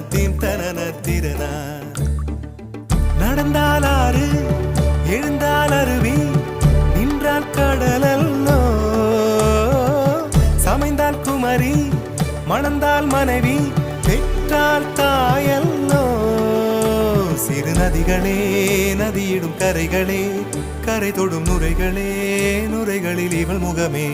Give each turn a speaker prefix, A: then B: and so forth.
A: Theme தனன திறனா. நடந்தால் ஆறு எழுந்தால் அருவி நின்றால் கடலல்லோ, சமைந்தால் குமரி மணந்தால் மனைவி பெற்றால் தாயல்லோ. சிறு நதிகளே நதியிடும் கரைகளே கரை தொடும் நுரைகளே நுரைகளில் இவள் முகமே.